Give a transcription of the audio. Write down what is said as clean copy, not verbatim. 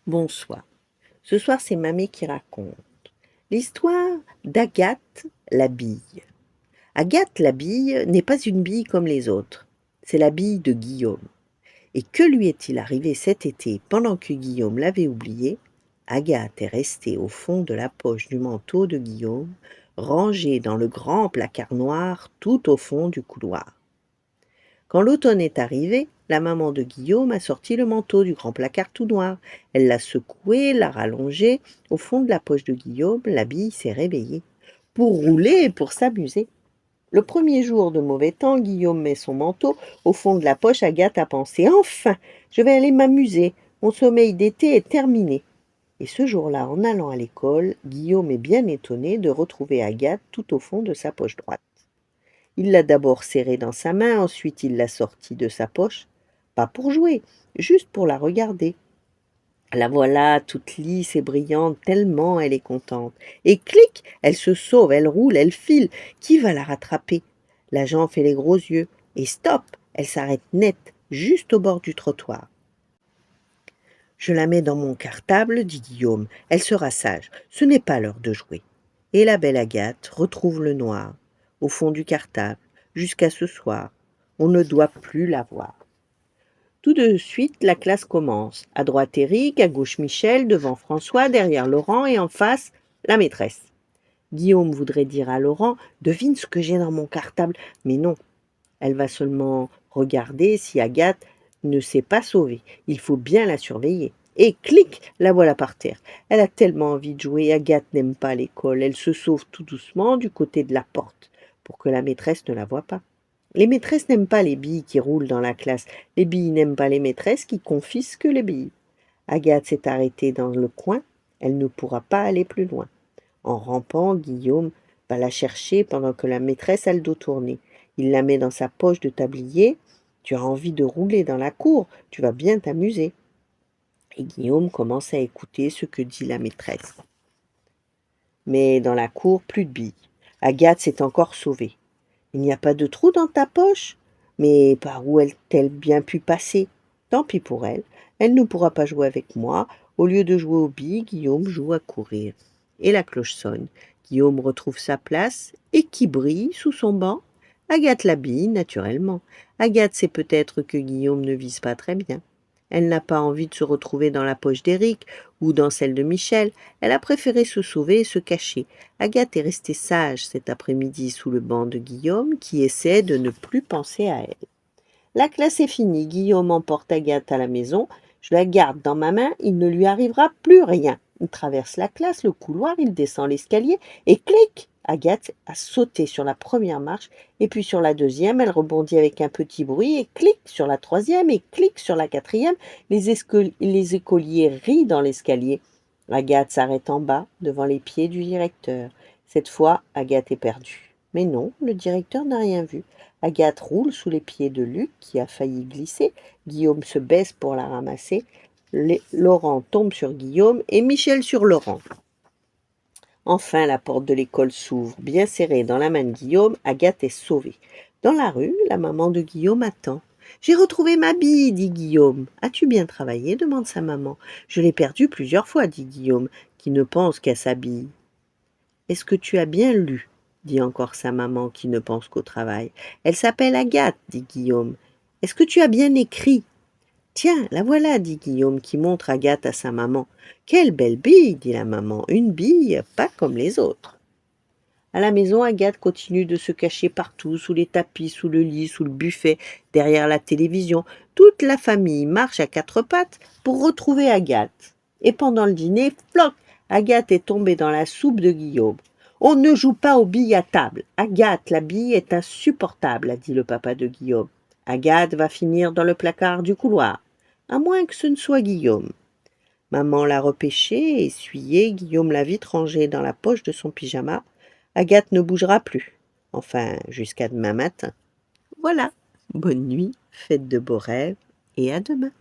Bonsoir. Ce soir, c'est Mamie qui raconte l'histoire d'Agathe la bille. Agathe la bille n'est pas une bille comme les autres. C'est la bille de Guillaume. Et que lui est-il arrivé cet été pendant que Guillaume l'avait oublié? Agathe est restée au fond de la poche du manteau de Guillaume, rangée dans le grand placard noir tout au fond du couloir. Quand l'automne est arrivé, la maman de Guillaume a sorti le manteau du grand placard tout noir. Elle l'a secoué, l'a rallongé. Au fond de la poche de Guillaume, la bille s'est réveillée. Pour rouler et pour s'amuser. Le premier jour de mauvais temps, Guillaume met son manteau au fond de la poche. Agathe a pensé: enfin, je vais aller m'amuser. Mon sommeil d'été est terminé. Et ce jour-là, en allant à l'école, Guillaume est bien étonné de retrouver Agathe tout au fond de sa poche droite. Il l'a d'abord serrée dans sa main, ensuite il l'a sortie de sa poche, pas pour jouer, juste pour la regarder. La voilà toute lisse et brillante, tellement elle est contente. Et clic, elle se sauve, elle roule, elle file. Qui va la rattraper? L'agent fait les gros yeux. Et stop, elle s'arrête net, juste au bord du trottoir. Je la mets dans mon cartable, dit Guillaume. Elle sera sage. Ce n'est pas l'heure de jouer. Et la belle Agathe retrouve le noir, au fond du cartable, jusqu'à ce soir. On ne doit plus la voir. Tout de suite, la classe commence. À droite Éric, à gauche Michel, devant François, derrière Laurent et en face, la maîtresse. Guillaume voudrait dire à Laurent: devine ce que j'ai dans mon cartable. Mais non, elle va seulement regarder si Agathe ne s'est pas sauvée. Il faut bien la surveiller. Et clic, la voilà par terre. Elle a tellement envie de jouer. Agathe n'aime pas l'école. Elle se sauve tout doucement du côté de la porte, pour que la maîtresse ne la voie pas. Les maîtresses n'aiment pas les billes qui roulent dans la classe. Les billes n'aiment pas les maîtresses qui confisquent les billes. Agathe s'est arrêtée dans le coin. Elle ne pourra pas aller plus loin. En rampant, Guillaume va la chercher pendant que la maîtresse a le dos tourné. Il la met dans sa poche de tablier. Tu as envie de rouler dans la cour, tu vas bien t'amuser. Et Guillaume commence à écouter ce que dit la maîtresse. Mais dans la cour, plus de billes. Agathe s'est encore sauvée. Il n'y a pas de trou dans ta poche? Mais par où a-t-elle bien pu passer? Tant pis pour elle. Elle ne pourra pas jouer avec moi. Au lieu de jouer aux billes, Guillaume joue à courir. Et la cloche sonne. Guillaume retrouve sa place. Et qui brille sous son banc? Agathe l'habille, naturellement. Agathe sait peut-être que Guillaume ne vise pas très bien. Elle n'a pas envie de se retrouver dans la poche d'Éric ou dans celle de Michel. Elle a préféré se sauver et se cacher. Agathe est restée sage cet après-midi sous le banc de Guillaume, qui essaie de ne plus penser à elle. La classe est finie. Guillaume emporte Agathe à la maison. Je la garde dans ma main. Il ne lui arrivera plus rien. Il traverse la classe, le couloir, il descend l'escalier et clic! Agathe a sauté sur la première marche et puis sur la deuxième. Elle rebondit avec un petit bruit et clic sur la troisième et clic sur la quatrième. Les écoliers rient dans l'escalier. Agathe s'arrête en bas, devant les pieds du directeur. Cette fois, Agathe est perdue. Mais non, le directeur n'a rien vu. Agathe roule sous les pieds de Luc, qui a failli glisser. Guillaume se baisse pour la ramasser. Laurent tombe sur Guillaume et Michel sur Laurent. Enfin, la porte de l'école s'ouvre, bien serrée dans la main de Guillaume. Agathe est sauvée. Dans la rue, la maman de Guillaume attend. J'ai retrouvé ma bille, dit Guillaume. As-tu bien travaillé? Demande sa maman. Je l'ai perdue plusieurs fois, dit Guillaume, qui ne pense qu'à sa bille. Est-ce que tu as bien lu? Dit encore sa maman, qui ne pense qu'au travail. Elle s'appelle Agathe, dit Guillaume. Est-ce que tu as bien écrit? Tiens, la voilà, dit Guillaume, qui montre Agathe à sa maman. Quelle belle bille, dit la maman. Une bille, pas comme les autres. À la maison, Agathe continue de se cacher partout, sous les tapis, sous le lit, sous le buffet, derrière la télévision. Toute la famille marche à quatre pattes pour retrouver Agathe. Et pendant le dîner, floc, Agathe est tombée dans la soupe de Guillaume. On ne joue pas aux billes à table. Agathe, la bille est insupportable, a dit le papa de Guillaume. Agathe va finir dans le placard du couloir, à moins que ce ne soit Guillaume. Maman l'a repêché, essuyé, Guillaume l'a vite rangé dans la poche de son pyjama. Agathe ne bougera plus, enfin jusqu'à demain matin. Voilà, bonne nuit, faites de beaux rêves et à demain.